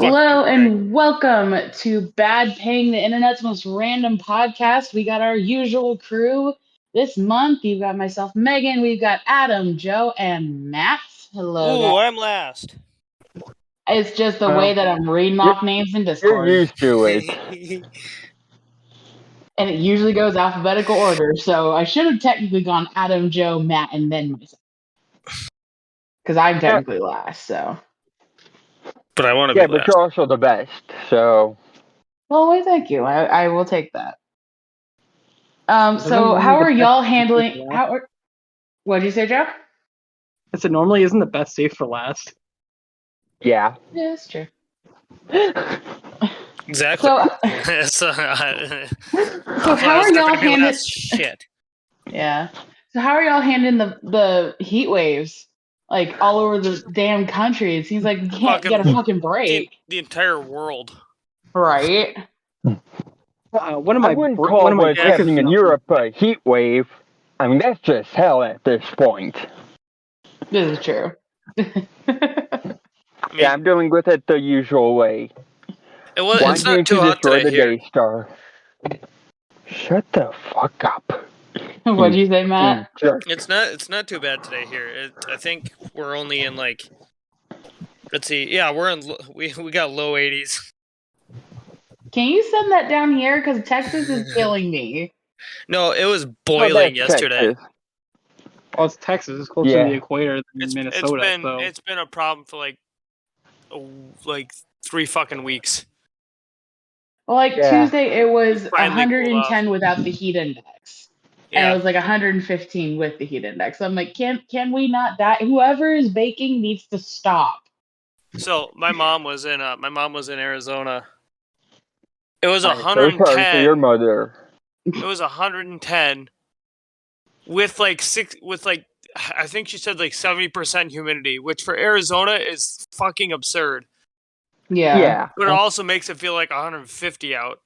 Hello and welcome to Bad Ping, the internet's most random podcast. We got our usual crew this month. You've got myself, Megan. We've got Adam, Joe, and Matt. Hello, Ooh, guys. I'm last. It's just the way that I'm reading off names in Discord. You're used to it. And it usually goes alphabetical order, so I should have technically gone Adam, Joe, Matt, and then myself. Because I'm technically last, so. But I want to be last. But you're also the best, so. Well, wait, thank you. I will take that. So how are y'all handling? What'd you say, Joe? I said normally isn't the best safe for last. Yeah. Yeah, that's true. Exactly. So how are y'all handling shit? Yeah. So how are y'all handling the heat waves? Like all over the damn country. It seems like we can't get a fucking break. The entire world. Right. I wouldn't call what's happening in Europe a heat wave. I mean, that's just hell at this point. This is true. Yeah, I'm dealing with it the usual way. It's not too hot today here. Daystar. Shut the fuck up. What'd you say, Matt? It's not too bad today here. I think we're only in let's see. Yeah, we got low 80s. Can you send that down here? Because Texas is killing me. No, it was boiling yesterday. Texas. Well, it's Texas. It's closer to the equator than Minnesota. It's been a problem for like 3 fucking weeks. Well, Tuesday it was 110 without the heat index. Yeah. And it was 115 with the heat index. So I'm like, can we not die? Whoever is baking needs to stop. So my mom was in Arizona. It was 110. So sorry for your mother. It was 110 with I think she said 70% humidity, which for Arizona is fucking absurd. Yeah. But it also makes it feel like 150 out.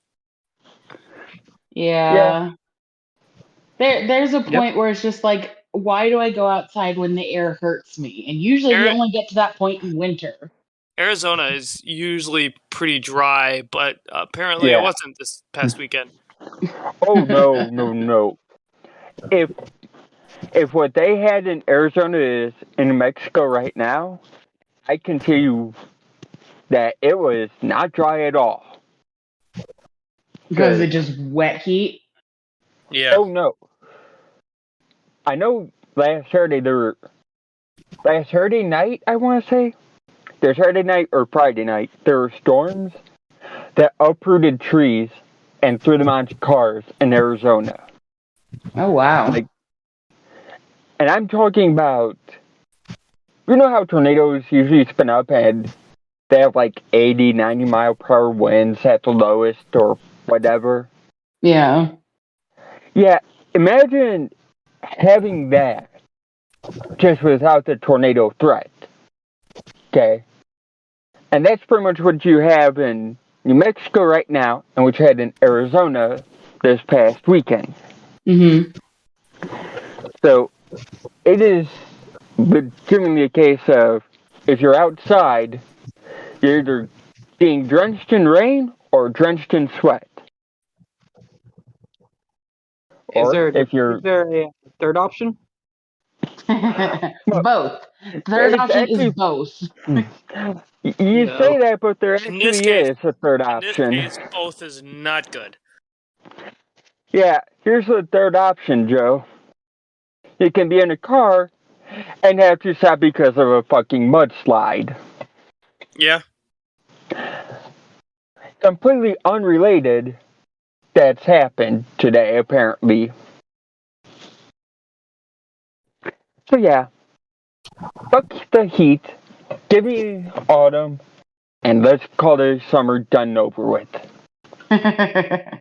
Yeah. There's a point where it's just like, why do I go outside when the air hurts me? And usually you only get to that point in winter. Arizona is usually pretty dry, but apparently it wasn't this past weekend. Oh, no. If what they had in Arizona is in Mexico right now, I can tell you that it was not dry at all. Because it's just wet heat? Yeah. Oh, no. I know last Saturday night, I want to say, Saturday night or Friday night, there were storms that uprooted trees and threw them onto cars in Arizona. Oh, wow. And I'm talking about, you know how tornadoes usually spin up and they have 80, 90 mile per hour winds at the lowest or whatever? Yeah. Yeah, imagine having that just without the tornado threat. Okay? And that's pretty much what you have in New Mexico right now and what you had in Arizona this past weekend. Mm-hmm. So, it is legitimately a case of if you're outside, you're either being drenched in rain or drenched in sweat. Is there a third option? Both. Third option is both. You say that, but there actually is a third option. In this case, both is not good. Yeah, here's the third option, Joe. You can be in a car and have to stop because of a fucking mudslide. Yeah. Completely unrelated, that's happened today, apparently. So yeah, fuck the heat, give me autumn, and let's call the summer done and over with. I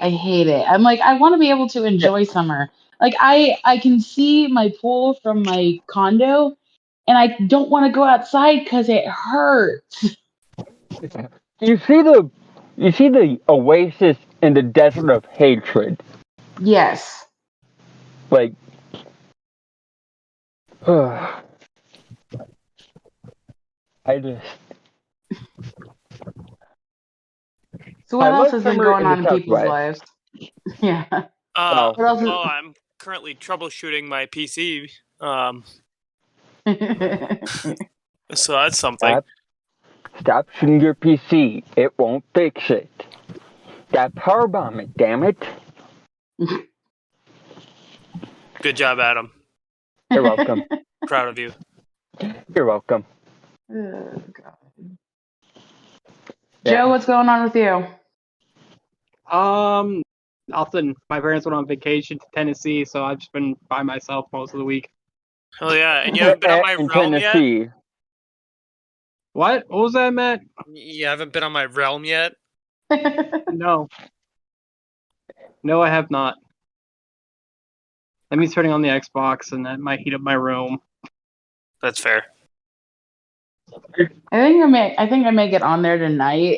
hate it. I'm like, I want to be able to enjoy summer. I can see my pool from my condo, and I don't want to go outside because it hurts. You see the oasis in the desert of hatred. Yes. I just. So what I else love has been summer going in the on in people's Southwest. lives? Yeah. Oh. What else? Well, I'm currently troubleshooting my PC. So that's something. Stop shooting your PC. It won't fix it. That power bomb it, damn it. Good job, Adam. You're welcome. Proud of you. You're welcome. Oh, God. Yeah. Joe, what's going on with you? Nothing. My parents went on vacation to Tennessee, so I've just been by myself most of the week. Hell yeah. And you haven't been on my in realm yet? Tennessee. What? What was that, Matt? You haven't been on my realm yet? No. No, I have not. That means turning on the Xbox, and that might heat up my room. That's fair. I think I may get on there tonight.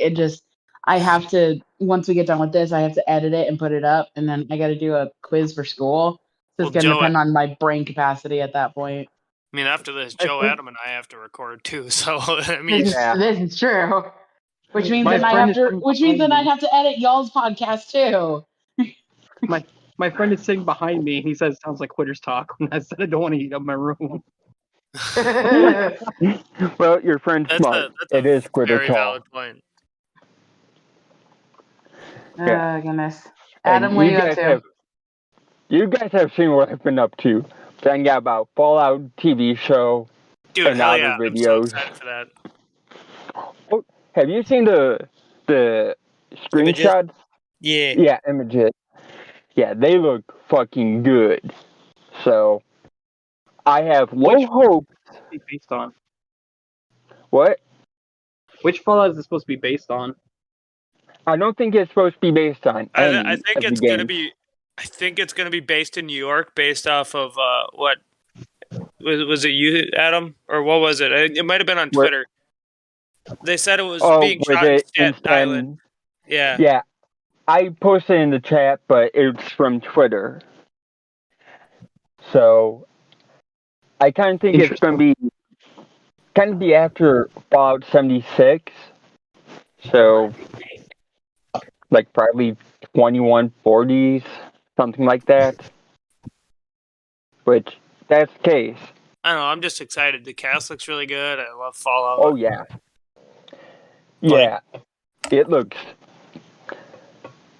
I have to, once we get done with this, I have to edit it and put it up, and then I got to do a quiz for school. So it's Well, going to Joe, depend on my brain capacity at that point. I mean, after this, I Joe, think- Adam, and I have to record too. So I mean, This is true. Which means My that I friend have is to, sitting which means that behind I me. have to edit y'all's podcast too. My friend is sitting behind me, and he says it sounds like quitters talk. When I said I don't want to heat up my room. Well, your friend's smart. It is quitter very talk. valid point. Yeah. Oh, goodness. And Adam, what are you up to? You guys have seen what I've been up to. Then got about Fallout TV show Dude, and hell other yeah. I'm so videos. excited for that. Oh, have you seen the screenshots? Yeah. Yeah, images. Yeah, they look fucking good. So I have low hope. Based on What? which Fallout is it supposed to be based on? I don't think it's supposed to be based on any I think of it's the gonna games. be. I think it's gonna be based in New York, based off of what was it you, Adam, or what was it? It might have been on Twitter. They said it was being with shot in it Staten Island. Yeah. Yeah, I posted in the chat, but it's from Twitter. So I kind of think it's going to be after Fallout 76. So like probably 2140s, something like that. Which that's the case. I don't know. I'm just excited. The cast looks really good. I love Fallout. Oh yeah, yeah. It looks.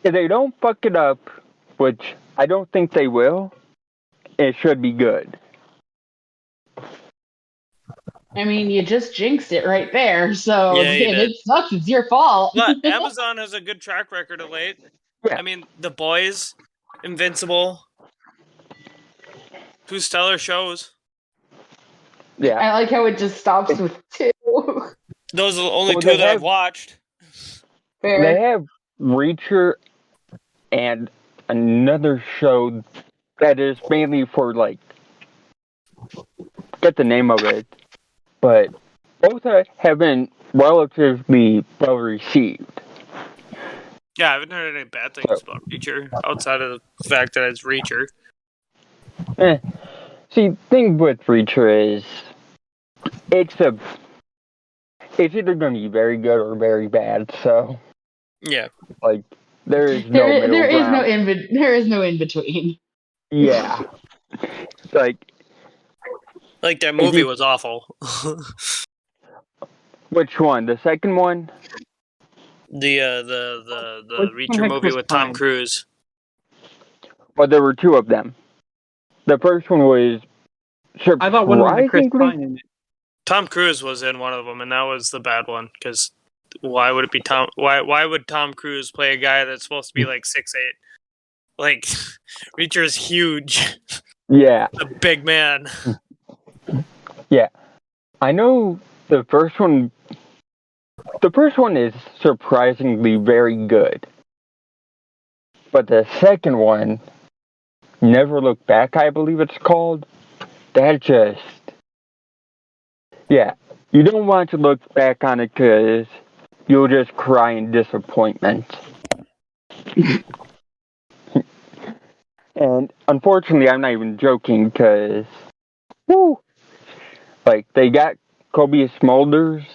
If they don't fuck it up, which I don't think they will, it should be good. I mean, you just jinxed it right there. So Yeah, you if did. it sucks, it's your fault. But Amazon has a good track record of late. Yeah. I mean, The Boys, Invincible, two stellar shows. Yeah. I like how it just stops with 2. Those are the only Well, two they that I've have- watched. Fair. They have Reacher and another show that is mainly for like get the name of it, but both have been relatively well received. Yeah, I haven't heard any bad things about Reacher outside of the fact that it's Reacher. See, thing with Reacher is it's either going to be very good or very bad. So Yeah. like there is no middle ground. There is no in between. Yeah, like that movie was awful. Which one? The second one? The Reacher movie with Tom Cruise. Well, there were two of them. The first one was I thought one was Chris surprisingly. Pine in it. Tom Cruise was in one of them, and that was the bad one. Because why would it be Tom? Why would Tom Cruise play a guy that's supposed to be like 6'8"? Like Reacher is huge. Yeah. A big man. Yeah. I know the first one. The first one is surprisingly very good. But the second one, Never Look Back, I believe it's called. That just. Yeah. You don't want to look back on it because you'll just cry in disappointment. And unfortunately, I'm not even joking because, woo, like they got Kobe Smulders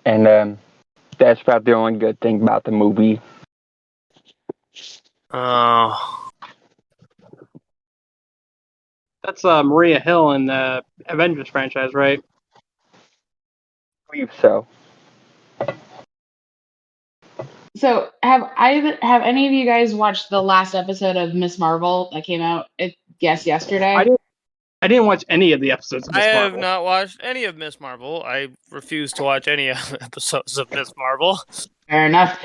And that's about the only good thing about the movie. Oh. That's Maria Hill in the Avengers franchise, right? I believe so. So have any of you guys watched the last episode of Miss Marvel that came out? Yesterday. I didn't watch any of the episodes of I Miss have Marvel. not watched any of Miss Marvel. I refuse to watch any episodes of Miss Marvel. Fair enough.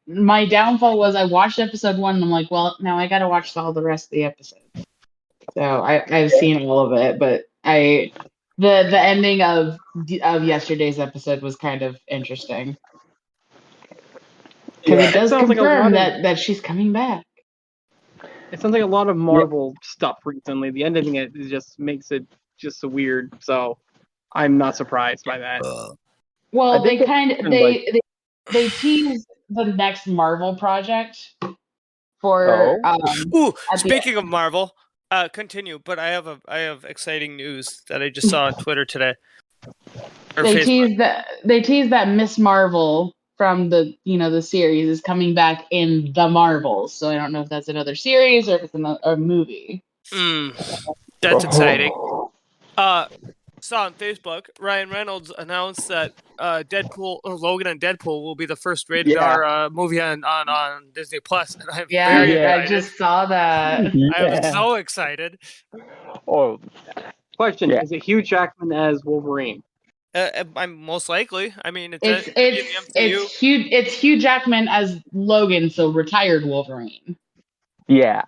My downfall was I watched episode 1 and I'm like, well, now I got to watch all the rest of the episodes. So I've seen all of it, but the ending of yesterday's episode was kind of interesting because it does sounds like a confirm lot of- that she's coming back. It sounds like a lot of Marvel stuff recently. The ending it just makes it just so weird. So I'm not surprised by that. Well, I think they teased the next Marvel project for Ooh, speaking of Marvel, continue. But I have exciting news that I just saw on Twitter today. They teased that Miss Marvel from the series is coming back in the Marvels. So I don't know if that's another series or if it's a movie. That's exciting. Saw on Facebook, Ryan Reynolds announced that Logan and Deadpool will be the first rated R movie on Disney Plus, and I'm very excited. I just saw that. I am so excited. Oh, Question: Is it Hugh Jackman as Wolverine? I'm most likely. I mean, it's Hugh Jackman as Logan, so retired Wolverine. Yeah.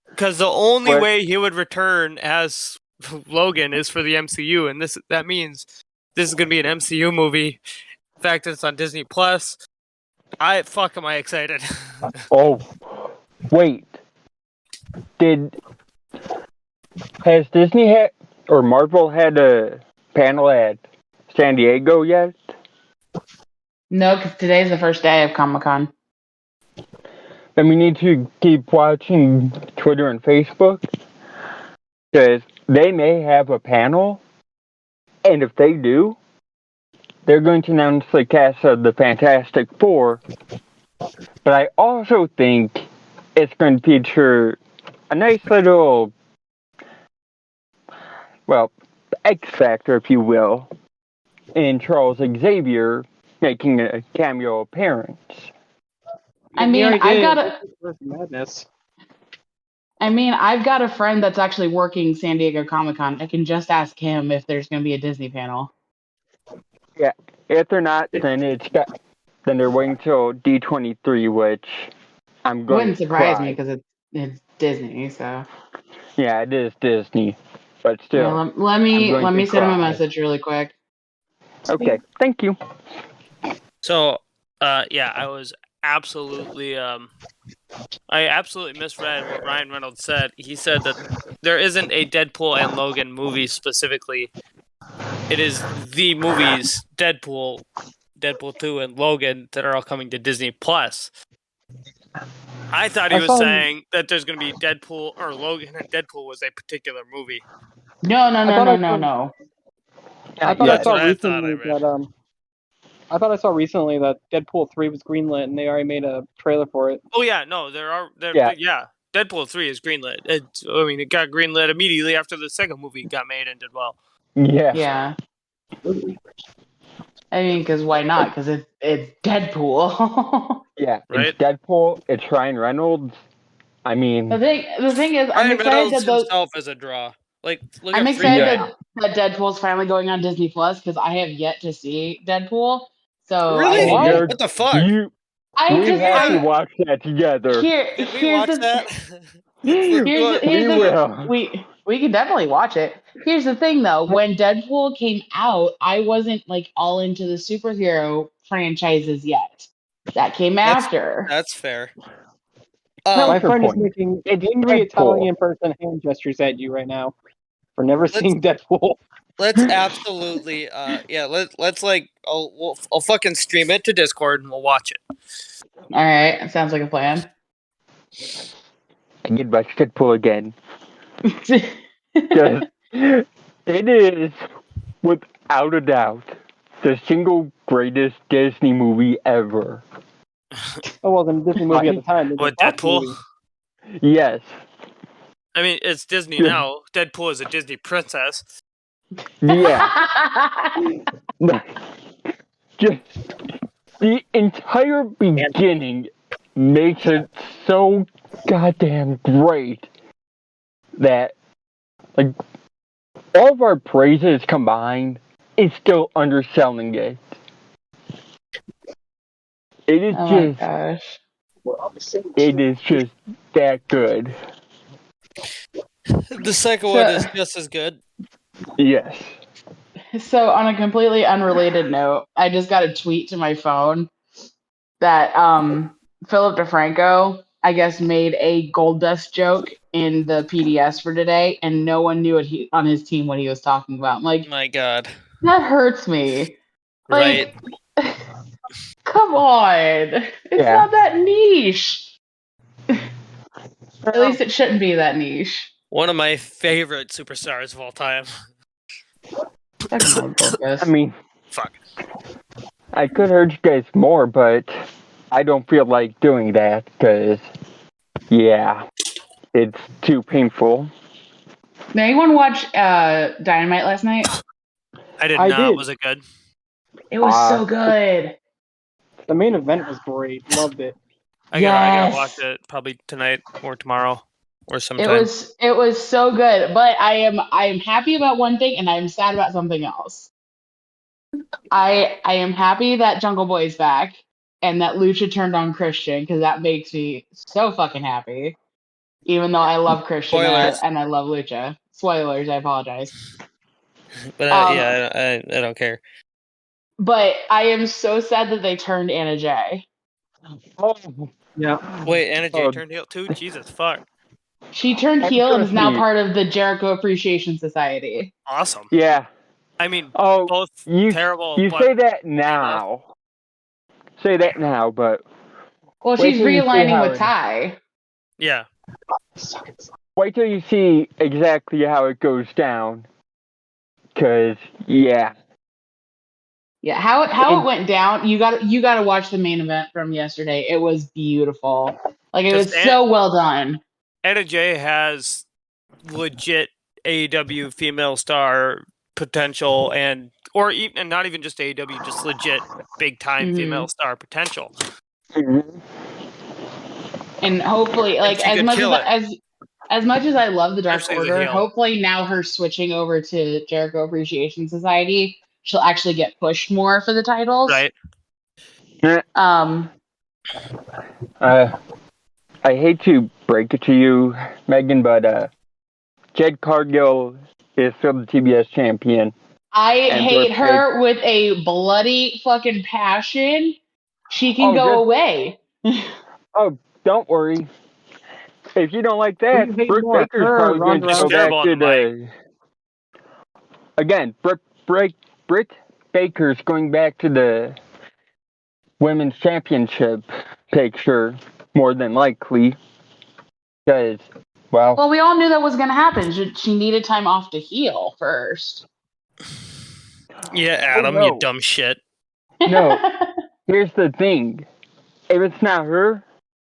Because the only way he would return as Logan is for the MCU, and that means this is going to be an MCU movie. In fact, it's on Disney Plus. Am I excited? Oh, wait. Has Disney or Marvel had a panel at San Diego yet? No, because today's the first day of Comic-Con. Then we need to keep watching Twitter and Facebook, because they may have a panel, and if they do, they're going to announce the cast of the Fantastic Four. But I also think it's going to feature a nice little, X Factor, if you will, in Charles Xavier making a cameo appearance. I've got a friend that's actually working San Diego Comic-Con. I can just ask him if there's going to be a Disney panel. Yeah, if they're not, then they're waiting till D23, which I'm going. Wouldn't surprise me because it's Disney. So yeah, it is Disney, but still. Yeah, let me send him a message really quick. Okay, thank you. So, I was absolutely, I absolutely misread what Ryan Reynolds said. He said that there isn't a Deadpool and Logan movie specifically. It is the movies Deadpool 2, and Logan that are all coming to Disney Plus. I thought he was saying that there's going to be Deadpool or Logan and Deadpool was a particular movie. No. I thought I saw recently that Deadpool 3 was greenlit and they already made a trailer for it. Oh yeah, no, Deadpool 3 is greenlit. It got greenlit immediately after the second movie got made and did well. Yeah. I mean, because why not? Because it's Deadpool. Yeah, right? It's Deadpool. It's Ryan Reynolds. I mean, the thing is, Ryan Reynolds himself is a draw. I'm excited that Deadpool's finally going on Disney Plus because I have yet to see Deadpool. So really, what the fuck? We have to watch that together. Can we watch that? We can definitely watch it. Here's the thing, though. When Deadpool came out, I wasn't all into the superhero franchises yet. That came after. That's fair. My friend is making angry Italian person hand gestures at you right now for never seeing Deadpool. Let's absolutely, let's I'll fucking stream it to Discord and we'll watch it. All right, that sounds like a plan. I need to watch Deadpool again. It is, without a doubt, the single greatest Disney movie ever. Oh, well, the Disney movie at the time. The What, Fox Deadpool? movie. Yes. I mean, it's Disney now. Deadpool is a Disney princess. Yeah. Just the entire beginning makes it so goddamn great that, like, all of our praises combined is still underselling it. It is Oh my just, gosh. it is just that good. The second So- one is just as good. Yes. So, on a completely unrelated note, I just got a tweet to my phone that Philip DeFranco, I guess, made a gold dust joke in the PDS for today, and no one knew on his team what he was talking about. I'm like, My God. that hurts me. Right. Like, come on. It's not that niche. At least it shouldn't be that niche. One of my favorite superstars of all time. I mean, Fuck. I could urge you guys more, but I don't feel like doing that because, yeah, it's too painful. Did anyone watch Dynamite last night? I did I not. did. Was it good? It was so good. The main event was great. Loved it. I gotta Yes. watch it probably tonight or tomorrow or sometime. It was so good, but I am happy about one thing and I am sad about something else. I am happy that Jungle Boy's back and that Lucha turned on Christian because that makes me so fucking happy. Even though I love Christian Spoilers. and I love Lucha. Spoilers, I apologize. But I don't care. But I am so sad that they turned Anna Jay. Oh, Yeah. Wait, Anna Jay Oh. turned heel too? Jesus fuck. She turned I'm heel and is now confused. part of the Jericho Appreciation Society. Awesome. yeah. I mean, Oh, both you terrible. you but say that now. Say that now, but Well, Wait she's till you see realigning how with it- Ty. yeah. wait till you see exactly how it goes down. Cause yeah, Yeah, how it went down. You got to watch the main event from yesterday. It was beautiful. Like it was so well done. Anna Jay has legit AEW female star potential and not even just AEW, just legit big time female star potential. And hopefully, like she could kill it. as much as I love the Dark Especially as a Order, heel. hopefully now her switching over to Jericho Appreciation Society, she'll actually get pushed more for the titles. Right. I hate to break it to you, Megan, but Jed Cargill is still the TBS champion. I hate her with a bloody fucking passion. She can go away. Oh, don't worry. If you don't like Who that, you hate Britt more, Baker's her or probably going Ronda to go Rousey? back Terrible to on the the. Again, Britt Baker's going back to the women's championship picture, more than likely. Because, Well, we all knew that was going to happen. She needed time off to heal first. Yeah, Adam, no. you dumb shit. No. Here's the thing. If it's not her,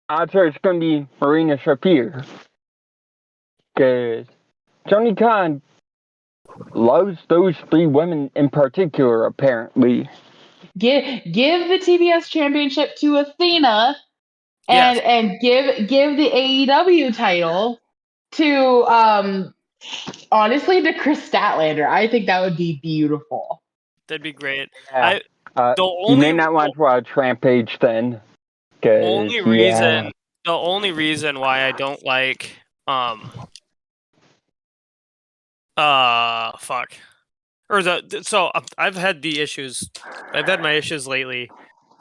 odds are it's going to be Marina Shafir. Because Tony Khan loves those three women in particular, apparently. Give the TBS championship to Athena, and give the AEW title to honestly to Chris Statlander. I think that would be beautiful. That'd be great. Yeah. The You may not want to watch Rampage then. The only reason why I don't like fuck. I've had my issues lately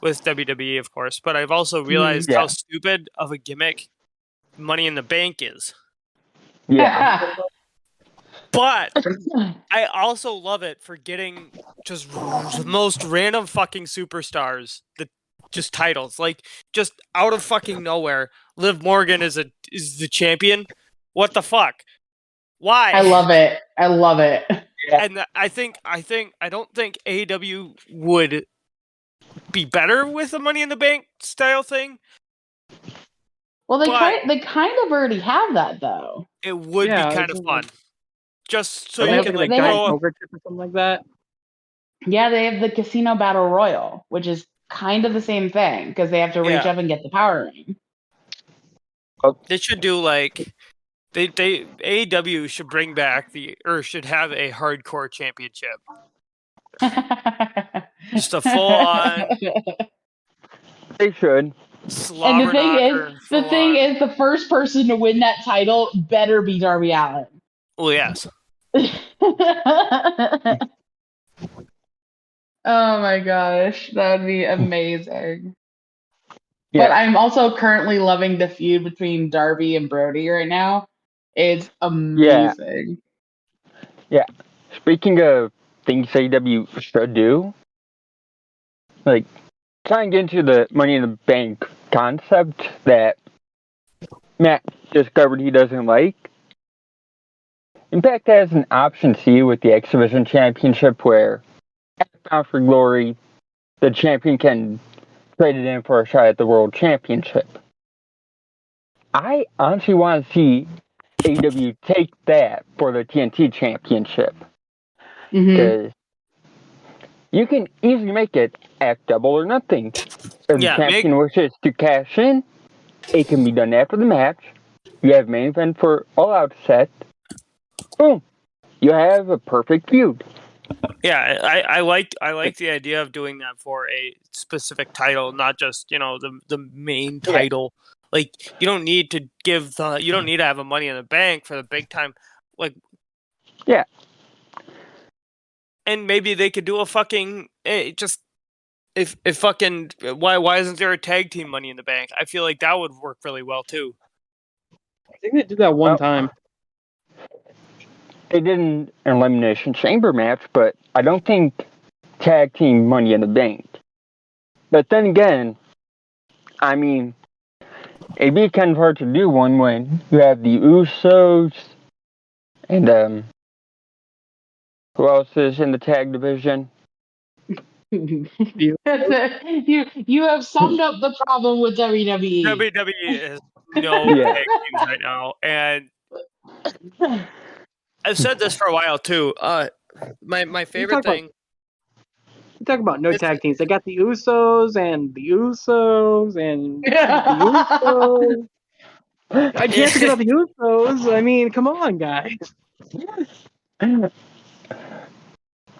with WWE, of course, but I've also realized how stupid of a gimmick Money in the Bank is. Yeah. But I also love it for getting just the most random fucking superstars, just titles, like just out of fucking nowhere. Liv Morgan is the champion. What the fuck? Why? I love it. And I don't think AEW would be better with a Money in the Bank style thing. Well, they kind of already have that though. It would be kind of fun, just so you can like they throw poker chip or something like that. Yeah, they have the Casino Battle Royal, which is kind of the same thing because they have to reach up and get the power ring. They should do like they AEW should bring back should have a hardcore championship. Just a full on. They should. And the thing is, the first person to win that title better be Darby Allin. Well, yes. Oh my gosh, that would be amazing. Yeah. But I'm also currently loving the feud between Darby and Brody right now. It's amazing. Yeah. Speaking of things AEW should do, like trying to get into the Money in the Bank concept that Matt discovered he doesn't like. Impact has an option C with the X Division Championship where at Bound for Glory, the champion can trade it in for a shot at the World Championship. I honestly want to see AEW take that for the TNT Championship. Because you can easily make it at Double or Nothing. If the champion wishes to cash in, it can be done after the match. You have main event for All Out set. Boom. You have a perfect feud. Yeah, I like the idea of doing that for a specific title, not just the main title. Like you don't need to have a Money in the Bank for the big time. Like and maybe they could do a fucking if fucking why isn't there a tag team Money in the Bank? I feel like that would work really well too. I think they did that one time. They did an Elimination Chamber match, but I don't think tag team Money in the Bank. But then again, I mean, it'd be kind of hard to do one when you have the Usos and who else is in the tag division? You have summed up the problem with WWE. WWE has no tag teams right now, and I've said this for a while too. My favorite thing. You talk about no tag teams. They got the Usos and the Usos and the Usos. I can't forget about the Usos. I mean, come on, guys.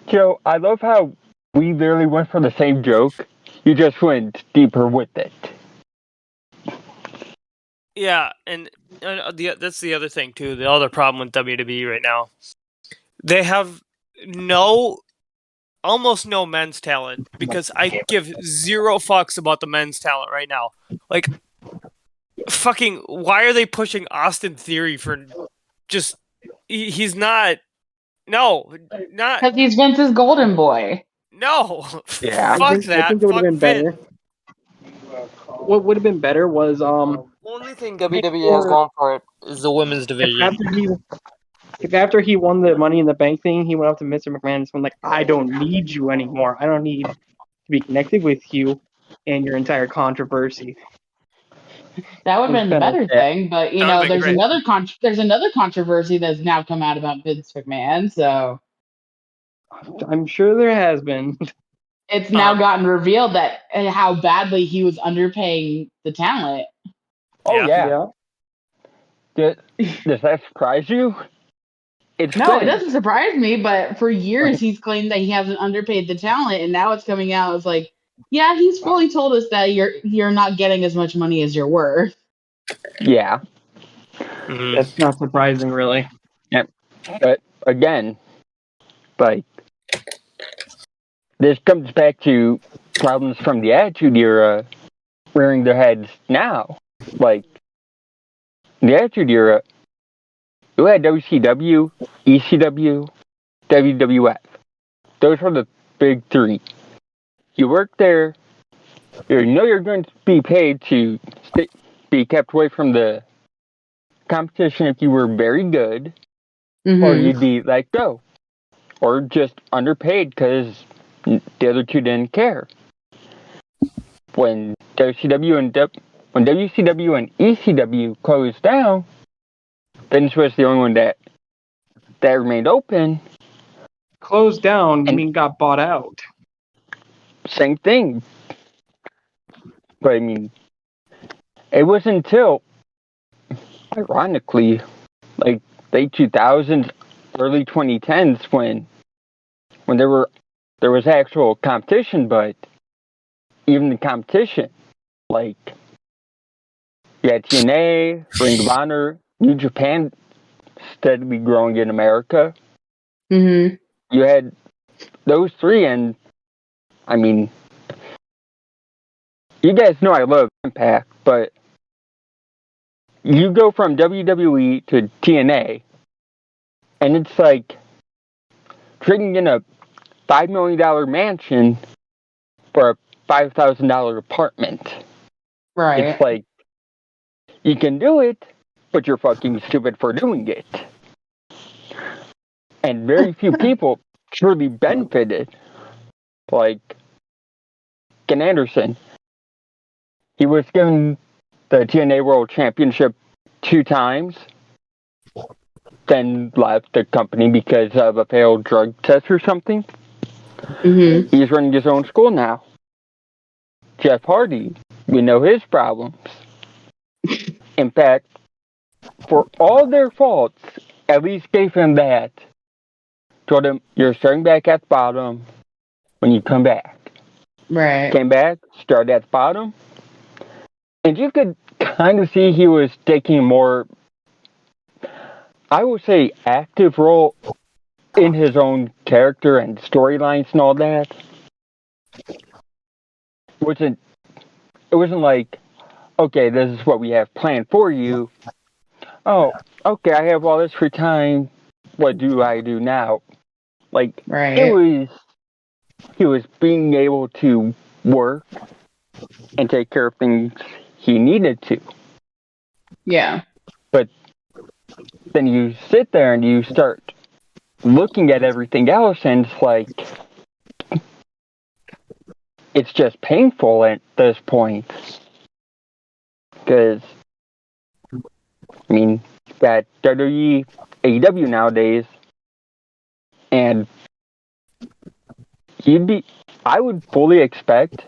Joe, I love how we literally went for the same joke. You just went deeper with it. Yeah, and that's the other thing too. The other problem with WWE right now, they have almost no men's talent because I give zero fucks about the men's talent right now. Like, fucking, why are they pushing Austin Theory for just? He's not. No, not because he's Vince's golden boy. No, yeah, fuck that. I think it would have been better. What would have been better was only thing WWE has going for it is the women's division. If after he won the Money in the Bank thing, he went up to Mr. McMahon and went like, "I don't need you anymore. I don't need to be connected with you and your entire controversy." That would have been the better thing, but there's another controversy that's now come out about Vince McMahon, so I'm sure there has been. It's now gotten revealed that how badly he was underpaying the talent. Oh yeah. Does that surprise you? It doesn't surprise me, but for years he's claimed that he hasn't underpaid the talent, and now it's coming out as like, yeah, he's fully told us that you're not getting as much money as you're worth. Yeah. Mm-hmm. That's not surprising, really. Yep. But again, like, this comes back to problems from the Attitude Era rearing their heads now. Like, in the Attitude Era, you had WCW, ECW, WWF. Those were the big three. You work there, you know you're going to be paid to be kept away from the competition if you were very good, or you'd be let go. or just underpaid because the other two didn't care. When WCW and ECW closed down, Vince was the only one that remained open. Closed down, you mean got bought out? Same thing. But I mean, it wasn't until, ironically, like late 2000s, early 2010s when there was actual competition, but even the competition, like you had TNA, Ring of Honor, New Japan steadily growing in America. Mm-hmm. You had those three, and I mean, you guys know I love Impact, but you go from WWE to TNA, and it's like trading in a $5 million mansion for a $5,000 apartment. Right. It's like, you can do it, but you're fucking stupid for doing it. And very few people truly benefited. Like Ken Anderson. He was given the TNA World Championship 2 times, then left the company because of a failed drug test or something. Mm-hmm. He's running his own school now. Jeff Hardy, we know his problems. In fact, for all their faults, at least gave him that. Told him, you're starting back at the bottom when you come back. Right. Came back, started at the bottom. And you could kind of see he was taking a more, I would say, active role in his own character and storylines and all that. It wasn't like, okay, this is what we have planned for you. Oh, okay, I have all this free time. What do I do now? Like, right. He was being able to work and take care of things he needed to. Yeah. But then you sit there and you start looking at everything else, and it's like, it's just painful at this point. Because, I mean, that WWE, AEW nowadays, and I would fully expect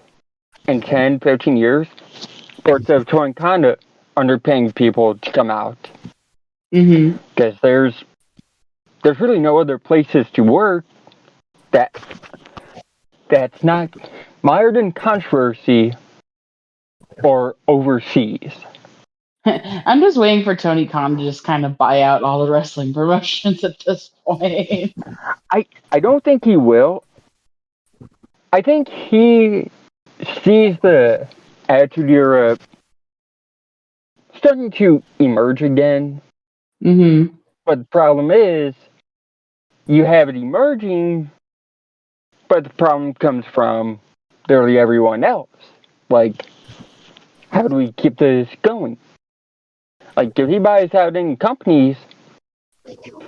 in 10, 15 years, sports of touring kinda underpaying people to come out. Mm-hmm. Because there's really no other places to work that's not mired in controversy or overseas. I'm just waiting for Tony Khan to just kind of buy out all the wrestling promotions at this point. I don't think he will. I think he sees the Attitude Era starting to emerge again. Mm-hmm. But the problem is, you have it emerging, but the problem comes from literally everyone else. Like, how do we keep this going? Like, if he buys out any companies,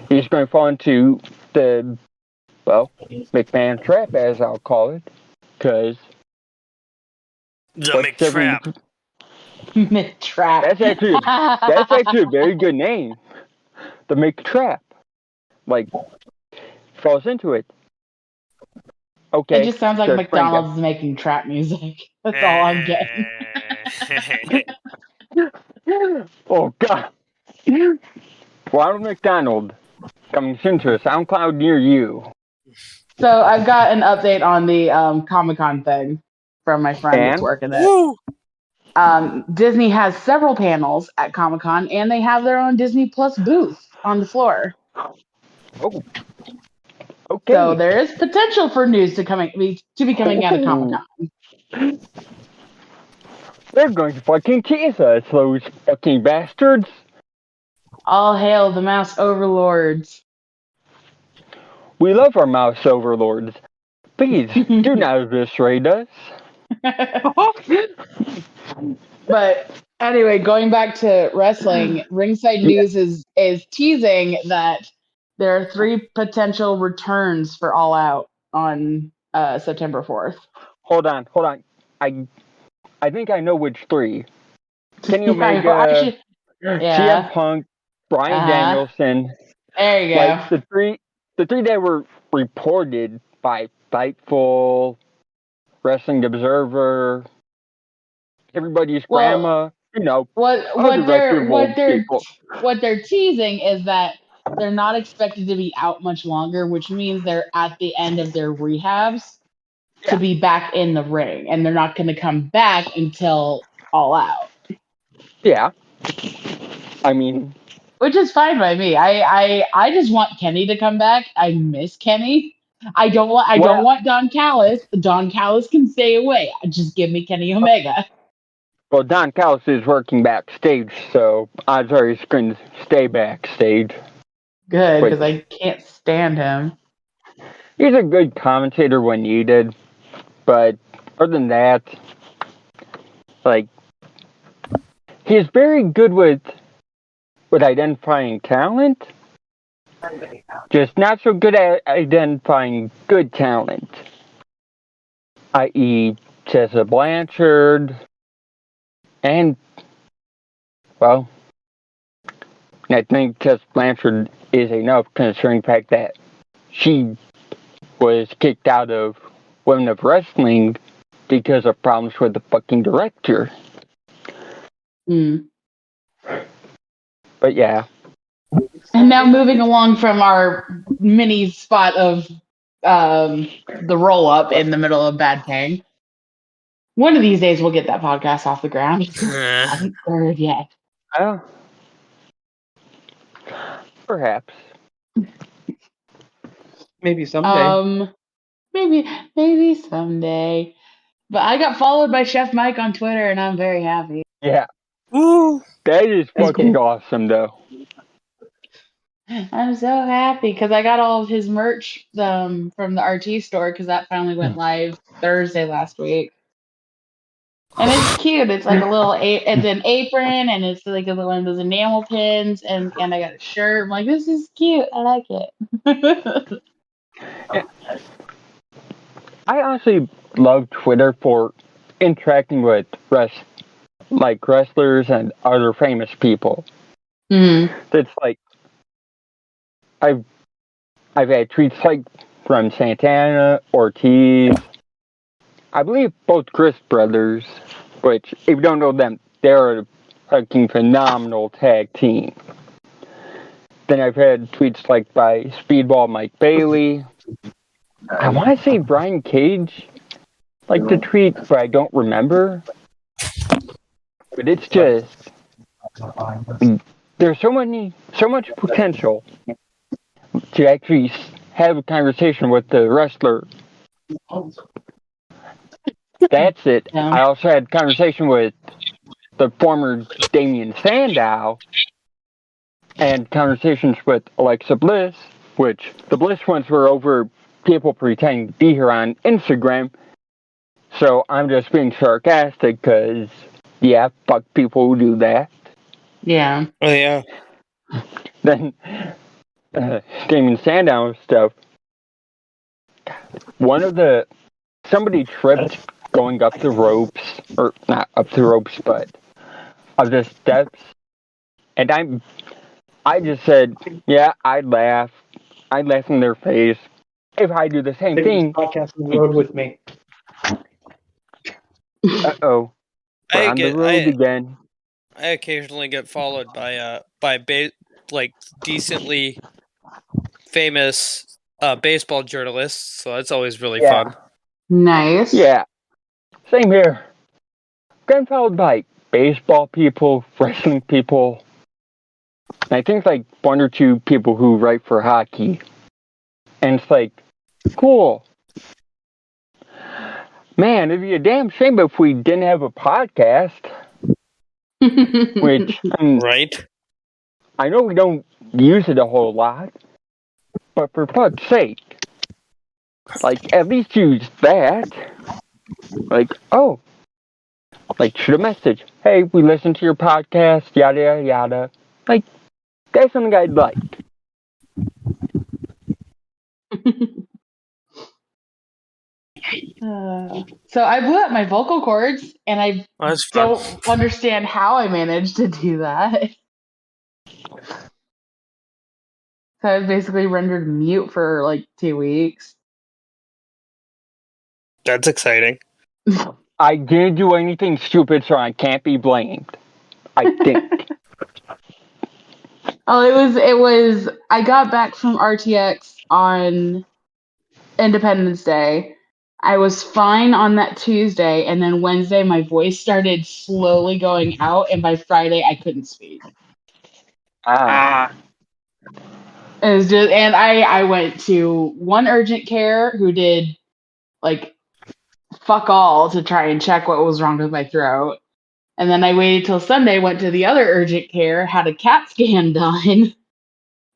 he's going to fall into the, McMahon trap, as I'll call it. Because the McTrap. McTrap. That's actually a very good name. The McTrap. Like, falls into it. Okay. It just sounds like McDonald's is making trap music. That's all I'm getting. Oh, God. Ronald McDonald coming soon to a SoundCloud near you. So I've got an update on the Comic-Con thing from my friend that's working there. Disney has several panels at Comic-Con, and they have their own Disney Plus booth on the floor. Oh. Okay. So there is potential for news to be coming out of Comic-Con. They're going to fucking tease us, those fucking bastards. All hail the mouse overlords. We love our mouse overlords. Please, do not eviscerate us. But anyway, going back to wrestling, Ringside News is teasing that There are 3 potential returns for All Out on September 4th. Hold on. I think I know which 3. Kenny Yeah, Omega, yeah. CM Punk, Bryan Danielson. There you go. Like the three that were reported by Fightful, Wrestling Observer, everybody's grandma, what reputable people. what they're teasing is that they're not expected to be out much longer, which means they're at the end of their rehabs to be back in the ring, and they're not going to come back until All Out. Yeah, I mean, which is fine by me. I just want Kenny to come back. I miss Kenny. I don't want Don Callis. Don Callis can stay away. Just give me Kenny Omega. Well, Don Callis is working backstage, so odds are he's going to stay backstage. Good, because I can't stand him. He's a good commentator when needed, but other than that, like, he's very good with identifying talent, just not so good at identifying good talent, i.e. Tessa Blanchard, and, well, I think Tessa Blanchard is enough considering the fact that she was kicked out of Women of Wrestling because of problems with the fucking director. But yeah. And now moving along from our mini spot of the roll-up in the middle of Bad Pang. One of these days we'll get that podcast off the ground. I haven't heard yet. Perhaps. Maybe someday. Maybe someday. But I got followed by Chef Mike on Twitter, and I'm very happy. Yeah. Woo! That is fucking awesome, though. I'm so happy because I got all of his merch from the RT store because that finally went live Thursday last week. And it's cute. It's like it's an apron, and it's like one of those enamel pins, and I got a shirt. I'm like, this is cute. I like it. I honestly love Twitter for interacting with wrestlers and other famous people. It's like I've had tweets like from Santana, Ortiz, I believe both Chris brothers, which if you don't know them, they're a fucking phenomenal tag team. Then I've had tweets like by Speedball Mike Bailey. I want to say Brian Cage like the tweet, but I don't remember. But it's just there's so much potential to actually have a conversation with the wrestler. That's it. Yeah. I also had a conversation with the former Damian Sandow and conversations with Alexa Bliss, which the Bliss ones were over people pretending to be here on Instagram. So I'm just being sarcastic because, yeah, fuck people who do that. Yeah. Oh, yeah. Then Damian Sandow stuff. Somebody tripped going up the ropes, or not up the ropes, but up the steps. And I just said, yeah, I'd laugh. I'd laugh in their face if I do the same thing. Podcast on the road with me. Uh-oh. We're on the road again. I occasionally get followed by decently famous baseball journalists, so that's always really fun. Nice. Yeah. Same here. Getting followed by baseball people, wrestling people. And I think like 1 or 2 people who write for hockey. And it's like, cool. Man, it'd be a damn shame if we didn't have a podcast. Which, right? I know we don't use it a whole lot, but for fuck's sake, like, at least use that. Like, oh, like, shoot a message. Hey, we listened to your podcast, yada, yada, yada. Like, that's something I'd like. So I blew up my vocal cords, and I That's fun. don't understand how I managed to do that. So I was basically rendered mute for like 2 weeks. That's exciting. I didn't do anything stupid, so I can't be blamed. I think. Oh, it was. I got back from RTX on Independence Day. I was fine on that Tuesday, and then Wednesday my voice started slowly going out, and by Friday I couldn't speak. Ah. It was just, and I went to one urgent care who did like fuck all to try and check what was wrong with my throat. And then I waited till Sunday, went to the other urgent care, had a CAT scan done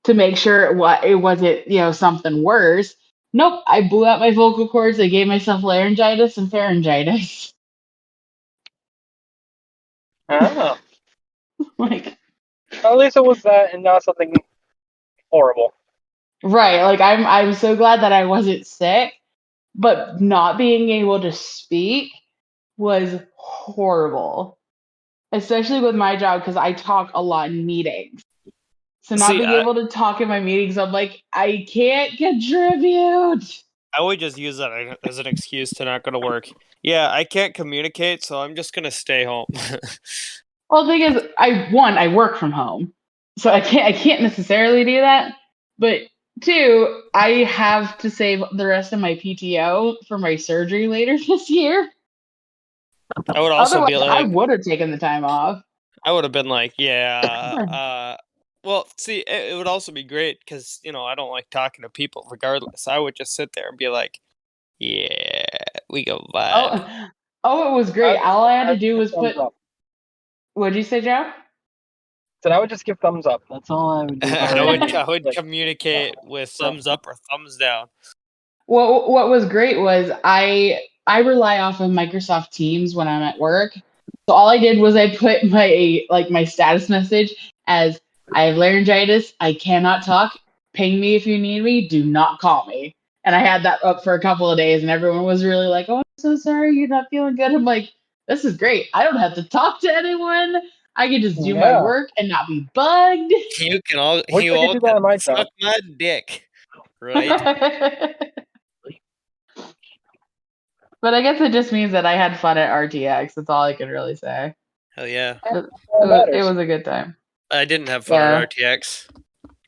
to make sure it wasn't, something worse. Nope, I blew out my vocal cords. I gave myself laryngitis and pharyngitis. Oh. Like, At least it was that and not something horrible. right, like I'm so glad that I wasn't sick, but not being able to speak was horrible. Especially with my job because I talk a lot in meetings. So not See, being able to talk in my meetings, I'm like, I can't contribute. I would just use that as an excuse to not go to work. Yeah, I can't communicate, so I'm just gonna stay home. Well, the thing is, I work from home, so I can't necessarily do that. But two, I have to save the rest of my PTO for my surgery later this year. I would also Otherwise, be I like, would have taken the time off. I would have been like, yeah. Well, see, it would also be great because I don't like talking to people. Regardless, I would just sit there and be like, yeah, we go vibe. Oh, it was great. All I had to do was put. Up. What'd you say, Joe? So I would just give thumbs up. That's all I would do. I would communicate with thumbs up or thumbs down. Well, what was great was I rely off of Microsoft Teams when I'm at work. So all I did was I put my status message as I have laryngitis, I cannot talk, ping me if you need me, do not call me. And I had that up for a couple of days and everyone was really like, "Oh, I'm so sorry you're not feeling good." I'm like, "This is great. I don't have to talk to anyone. I can just do my work and not be bugged." You all do that on my suck job. my dick, right? But I guess it just means that I had fun at RTX. That's all I can really say. Hell yeah. It was a good time. I didn't have fun at RTX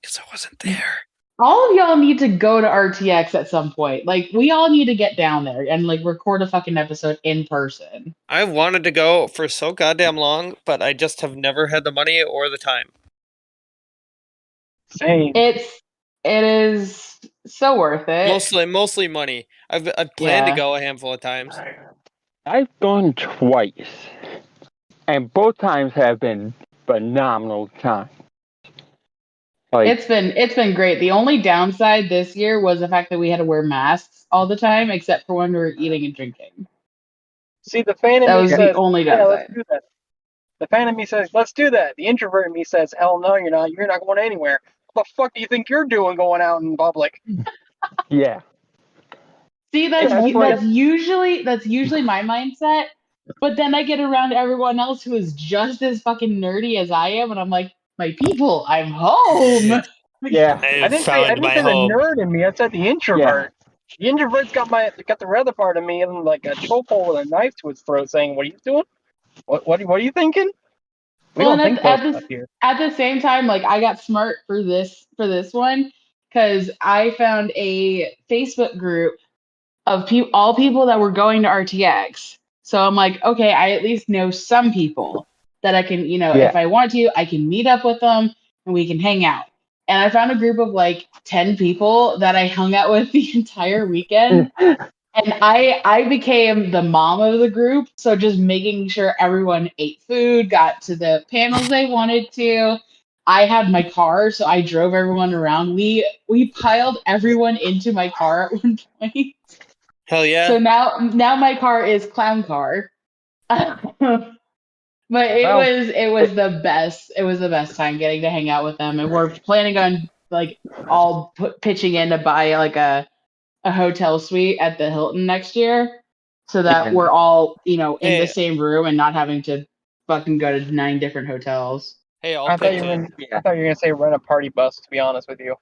because I wasn't there. All of y'all need to go to RTX at some point. Like, we all need to get down there and like record a fucking episode in person. I've wanted to go for so goddamn long, but I just have never had the money or the time. Same. It is so worth it. Mostly money. I've planned to go a handful of times. I've gone twice, and both times have been phenomenal times. Like, it's been great. The only downside this year was the fact that we had to wear masks all the time, except for when we were eating and drinking. See, the fan in That me was says, the only downside. let's do that. The fan in me says, let's do that. The introvert in me says, hell no, you're not. You're not going anywhere. What the fuck do you think you're doing going out in public? yeah. See, that's usually my mindset. But then I get around everyone else who is just as fucking nerdy as I am, and I'm like, my people, I'm home. Yeah. I didn't say the nerd in me. I said the introvert. Yeah. The introvert's got the other part of me in like a chokehold with a knife to its throat, saying, "What are you doing? What are you thinking?" We don't think stuff here. At the same time, like I got smart for this one because I found a Facebook group of all people that were going to RTX. So I'm like, okay, I at least know some people that I can, if I want to, I can meet up with them and we can hang out. And I found a group of like 10 people that I hung out with the entire weekend. And I became the mom of the group. So just making sure everyone ate food, got to the panels they wanted to. I had my car, so I drove everyone around. We piled everyone into my car at one point. Hell yeah. So now my car is clown car. But it was the best. It was the best time getting to hang out with them, and we're planning on like all pitching in to buy like a hotel suite at the Hilton next year, so that we're all in the same room and not having to fucking go to 9 different hotels. Hey, I thought you were gonna say rent a party bus. To be honest with you,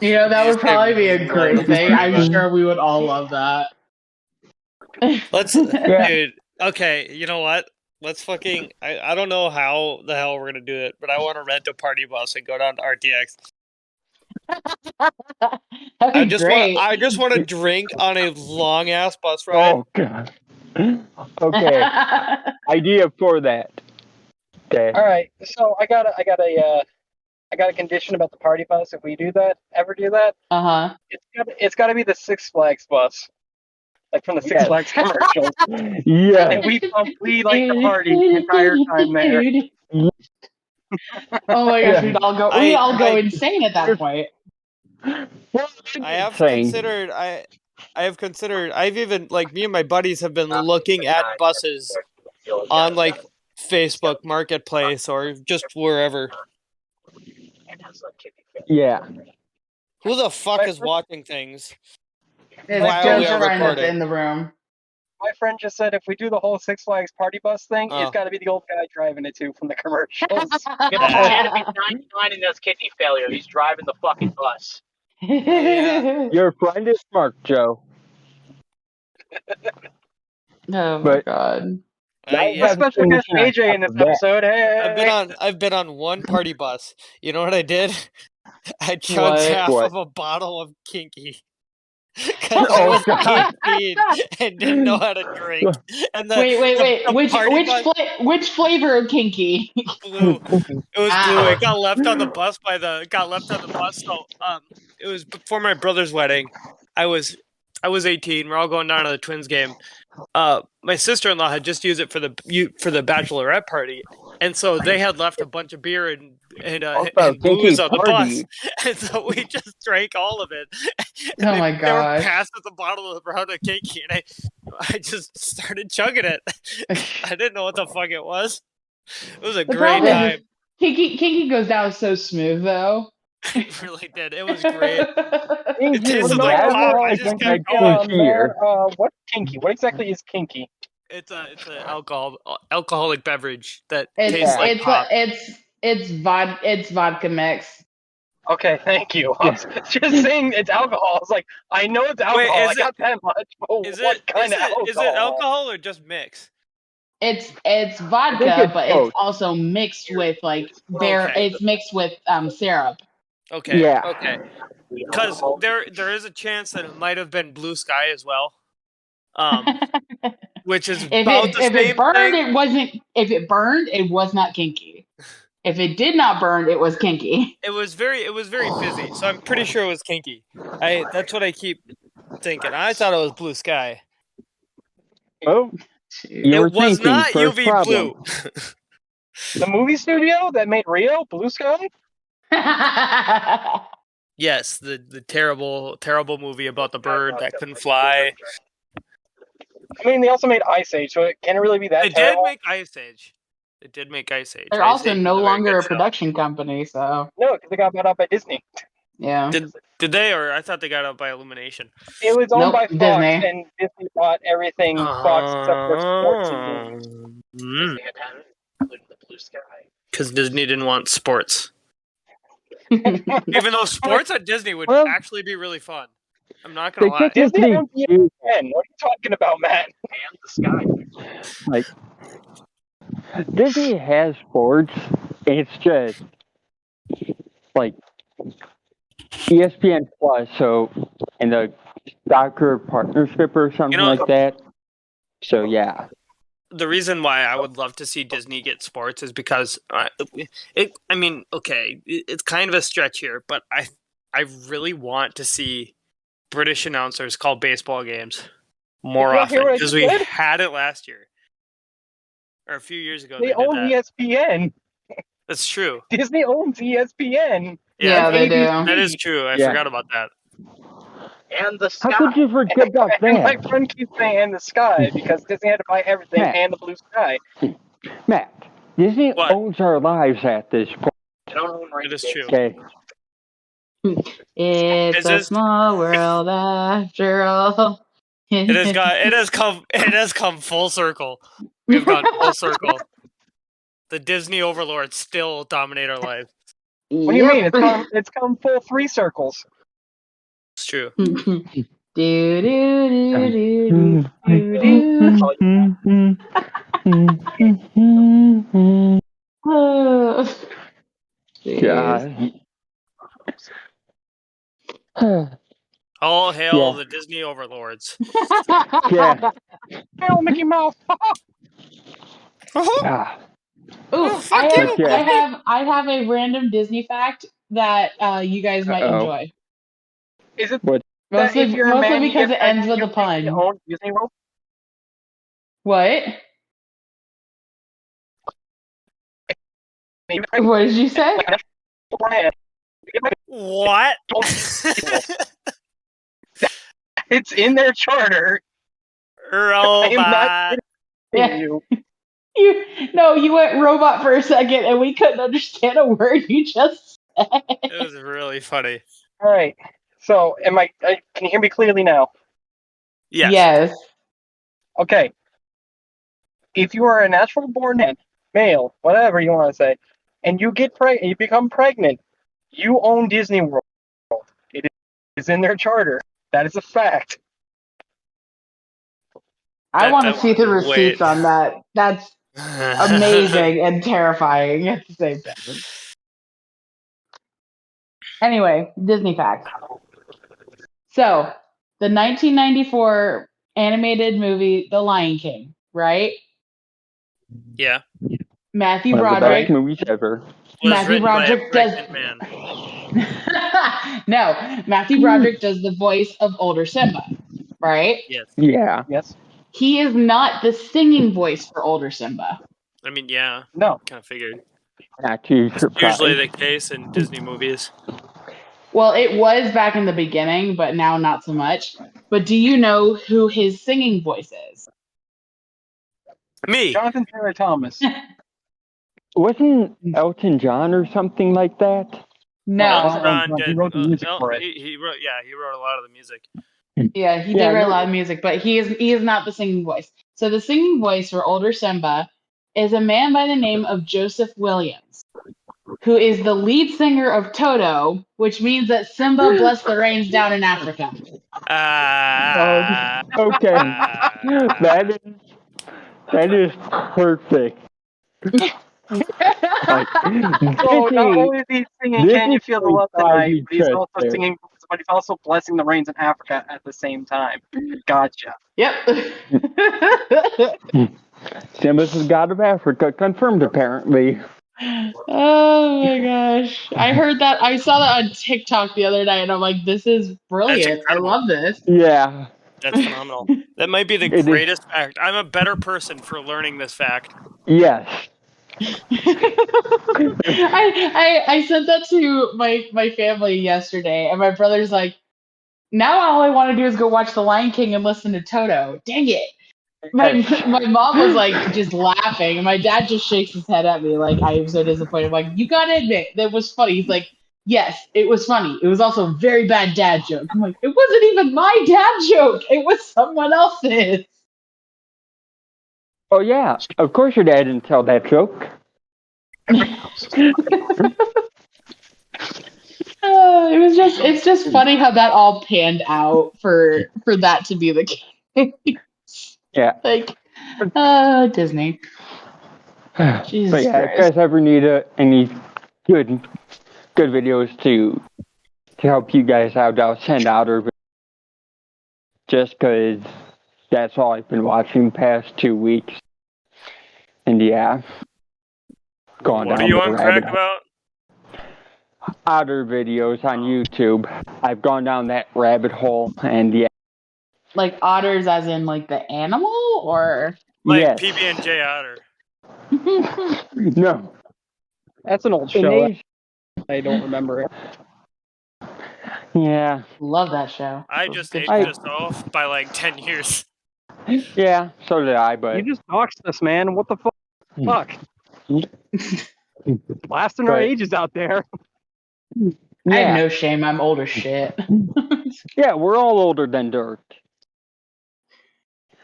That would probably be a great thing. I'm sure we would all love that. Dude. Okay, you know what? Let's fucking. I don't know how the hell we're gonna do it, but I want to rent a party bus and go down to RTX. I just want to drink on a long ass bus ride. Oh god. Okay. Idea for that. Okay. all right. So I got a condition about the party bus. If we ever do that, it's got to be the Six Flags bus, like from the Six Flags commercials. Yeah. And we like the party the entire time there. Oh my gosh, we'd all go insane at that point. I have considered. I've even me and my buddies have been looking at buses on like Facebook Marketplace or just wherever. Yeah. Who the fuck is watching things? It's Joe's friend that's in the room. My friend just said if we do the whole Six Flags party bus thing, it's got to be the old guy driving it too from the commercials. He's 99 and has kidney failure. He's driving the fucking bus. Your friend is smart, Joe. Oh my god. Special guest AJ in this episode. Hey. I've been on one party bus. You know what I did? I chugged half of a bottle of Kinky. Because I was kinky and didn't know how to drink. And wait. Which flavor of Kinky? Blue. It was blue. It got left on the bus So it was before my brother's wedding. I was 18. We're all going down to the Twins game. My sister-in-law had just used it for the bachelorette party, and so they had left a bunch of beer and booze on the bus, and so we just drank all of it. Oh my god! They were passed with a bottle of brown Kinky, and I just started chugging it. I didn't know what the fuck it was. It was a great time. Kinky goes down so smooth though. It really did. It was great. It tasted like pop. I just kept going. What's Kinky? What exactly is Kinky? It's an alcoholic beverage that tastes like pop. It's vodka mix. Okay, thank you. I was just saying it's alcohol. I was like, I know it's alcohol. I got that much. What kind of alcohol? Is it alcohol or just mix? It's vodka, but it's also mixed with it's mixed with syrup. Okay. Yeah. Okay. Because there is a chance that it might have been Blue Sky as well. Which is about the same thing. If it burned, it was not Kinky. If it did not burn, it was Kinky. It was very fizzy, so I'm pretty sure it was Kinky. That's what I keep thinking. I thought it was Blue Sky. Oh, it was not UV Blue. The movie studio that made Rio, Blue Sky? Yes, the terrible movie about the bird that couldn't fly. I mean, they also made Ice Age, so can it really be that terrible? It did make Ice Age. They're also no longer a production company, so... No, because they got bought out by Disney. Yeah. Did they, or I thought they got out by Illumination? It was owned by Fox, Disney. and Disney bought everything Fox except for sports. Disney had to have it, including the Blue Sky. Because Disney didn't want sports. Even though sports at Disney would actually be really fun. I'm not gonna lie. Disney owns ESPN. What are you talking about, Matt? And the Sky. Like, Disney has sports. It's just like ESPN Plus, and the soccer partnership or something like that. So yeah. The reason why I would love to see Disney get sports is because it's kind of a stretch here, but I really want to see British announcers call baseball games more often because we had it last year or a few years ago. They own ESPN. That's true. Disney owns ESPN. Yeah, they do. That is true. I forgot about that. And the Sky. How could you forget about that? And my friend keeps saying "and the Sky" because Disney had to buy everything and the Blue Sky. Matt, Disney owns our lives at this point. They don't own It is true. Okay. It's Is a this- small world after all. It has come full circle. We've gone full circle. The Disney overlords still dominate our lives. What do you mean? It's come full 3 circles. It's true. do do do do do do. Oh, jeez. God. All hail Yeah. the Disney overlords. Yeah. Hail, Mickey Mouse! Ah. Ooh, Fuck you! Yeah. I have a random Disney fact that you guys might Uh-oh. enjoy. Is it What? that if you're a Mostly man, you because get it ends pregnant, with a pun. you own Disney World? What? You get pregnant, What did you say? like an actual brand. You get pregnant, What? you own Disney World. It's in their charter. I am not Robot. kidding Yeah. you. You went robot for a second and we couldn't understand a word you just said. It was really funny. All right. So, can you hear me clearly now? Yes. Okay. If you are a natural born man, male, whatever you want to say, and you become pregnant, you own Disney World. It is in their charter. That is a fact. I want to that- see the wait. receipts on that. That's amazing and terrifying at the same time. Anyway, Disney facts. So, the 1994 animated movie The Lion King, right? Yeah. Matthew One of the Broderick. best movies ever. Was Matthew written by a Broderick does. pregnant man. No, Matthew Broderick does the voice of older Simba, right? Yes. Yeah. Yes. He is not the singing voice for older Simba. I mean, yeah. No. Kind of figured. Not too surprised. Usually the case in Disney movies. Well, it was back in the beginning, but now not so much. But do you know who his singing voice is? Me. Jonathan Taylor Thomas. Wasn't Elton John or something like that? No. Elton John He did. wrote the music for it. He wrote. Yeah, he wrote a lot of the music. Yeah, he Yeah, did write no. a lot of music, but he is not the singing voice. So the singing voice for older Simba is a man by the name of Joseph Williams, who is the lead singer of Toto, which means that Simba blessed the rains down in Africa. Okay. That is perfect. Like, So not only is he singing this "Can You is Feel the like Love Tonight," Ivy but he's also Chester. singing, but he's also blessing the rains in Africa at the same time. Gotcha. Yep. Simba's the god of Africa, confirmed apparently. Oh my gosh. I heard that. I saw that on TikTok the other night and I'm like, this is brilliant. I incredible. love this. Yeah. That's phenomenal. That might be the It is. greatest fact. I'm a better person for learning this fact. Yes. I sent that to my family yesterday and my brother's like, now all I want to do is go watch The Lion King and listen to Toto. Dang it. My mom was like just laughing, and my dad just shakes his head at me like I am so disappointed. I'm like, you gotta admit that was funny. He's like, yes, it was funny. It was also a very bad dad joke. I'm like, it wasn't even my dad joke. It was someone else's. Oh yeah. Of course your dad didn't tell that joke. It's just funny how that all panned out for that to be the case. Yeah. Like, Disney. Jesus But yeah, if Christ. you guys ever need any good videos to help you guys out, I'll send out or just because that's all I've been watching the past 2 weeks. And yeah, going What down are you the on rabbit crack hole. about? Otter videos on YouTube. I've gone down that rabbit hole, and yeah. Like otters as in like the animal or Like Yes. PB&J Otter. No. That's an old show. I don't remember it. Yeah. Love that show. I just Good aged show. us off by like 10 years. Yeah, so did I, but You just doxed us, man. What the fuck? Blasting our But- ages out there. I Yeah. have no shame. I'm old as shit. Yeah, we're all older than dirt.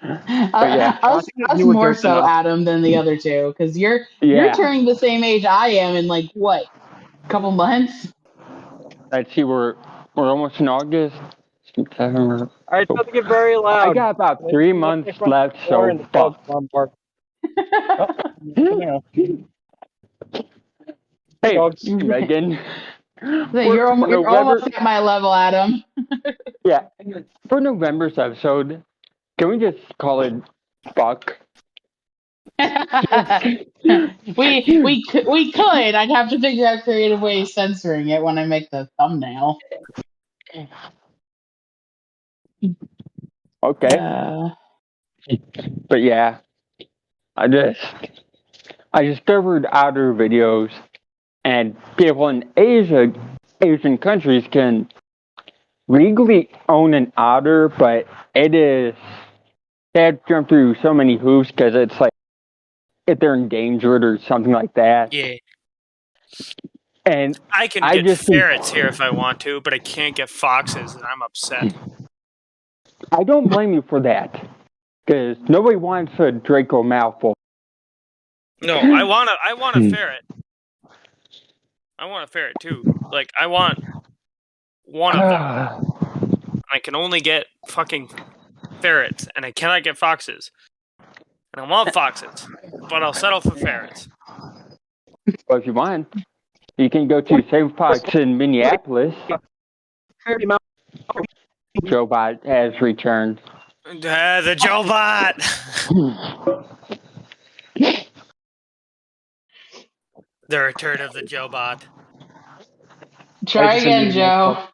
But yeah. Us You were more dirt so, enough. Adam, than the other two, because you're Yeah. turning the same age I am in like what, couple months? Let's see, we're almost in August. September. Alright, it's about to get very loud. I got about 3 months left, so fuck. Ballpark. Hey, Dogs. Megan. You're almost at my level, Adam. Yeah, for November's episode, can we just call it fuck? we could. I'd have to figure out creative ways censoring it when I make the thumbnail. Okay. But yeah, I discovered otter videos, and people in Asian countries can legally own an otter, but they have to jump through so many hoops because it's like if they're endangered or something like that. Yeah. And I can get ferrets here if I want to, but I can't get foxes, and I'm upset. I don't blame you for that, because nobody wants a Draco Malfoy. No, I want a ferret. I want a ferret too. Like, I want one of them. I can only get fucking ferrets, and I cannot get foxes. And I want foxes, but I'll settle for ferrets. Well, if you want, you can go to CyberTwits in Minneapolis. Joe-Bot has returned. The Joe-Bot! The return of the Joe-Bot. Try again, Joe.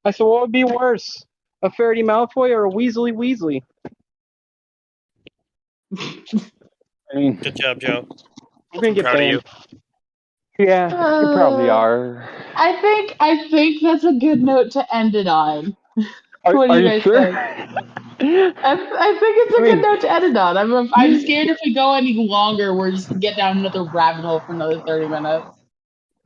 I said, what would be worse? A Faraday Malfoy or a Weasley Weasley? Good job, Joe. I'm gonna get proud of you. Yeah, you probably are. I think that's a good note to end it on. What do you guys sure? think? I think it's a good note to end it on. I'm scared if we go any longer, we're just gonna get down another rabbit hole for another 30 minutes.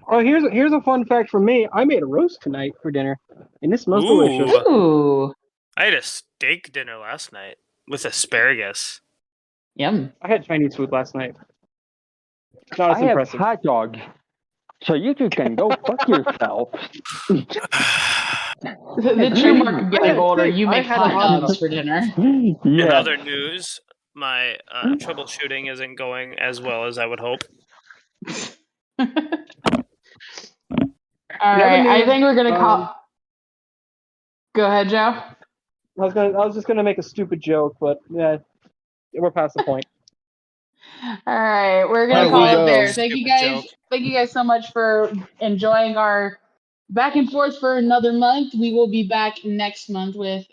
Oh, here's a fun fact for me. I made a roast tonight for dinner, and it smells delicious. Ooh. I had a steak dinner last night with asparagus. Yum. I had Chinese food last night. Not as I impressive. have hot dogs, so you two can go fuck yourself. The true mark of getting older, you make hot dogs for dinner. Yeah. In other news, my troubleshooting isn't going as well as I would hope. All right, I think we're gonna call. Go ahead, Joe. I was just gonna make a stupid joke, but yeah, we're past the point. All right, we're gonna call it there. Thank you guys. Thank you guys so much for enjoying our back and forth for another month. We will be back next month with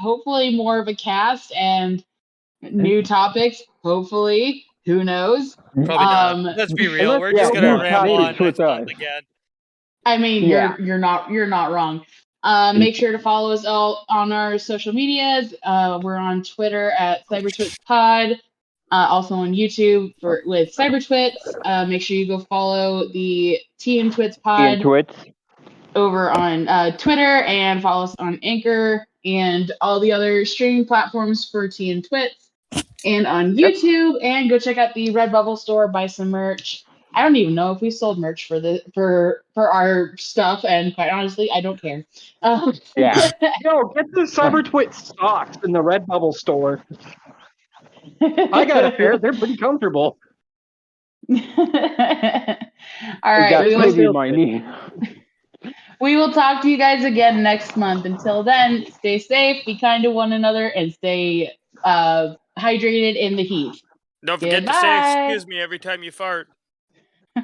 hopefully more of a cast and new topics. Hopefully, who knows? Probably not. Let's be real. We're just gonna ramble on next month again. I mean, you're not wrong. Make sure to follow us all on our social medias. We're on Twitter at CyberTwits Pod. Also on YouTube with CyberTwits. Make sure you go follow the Twits Pod over on Twitter, and follow us on Anchor and all the other streaming platforms for Twits, and on YouTube. And go check out the Redbubble store, buy some merch. I don't even know if we sold merch for our stuff, and quite honestly, I don't care. Yeah. Yo, get the CyberTwits socks in the Redbubble store. I got a pair. They're pretty comfortable. All right, we will talk to you guys again next month. Until then, stay safe, be kind to one another, and stay hydrated in the heat. Don't forget to say excuse me every time you fart.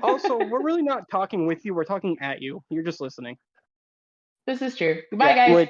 Also, we're really not talking with you. We're talking at you. You're just listening. This is true. Goodbye, guys.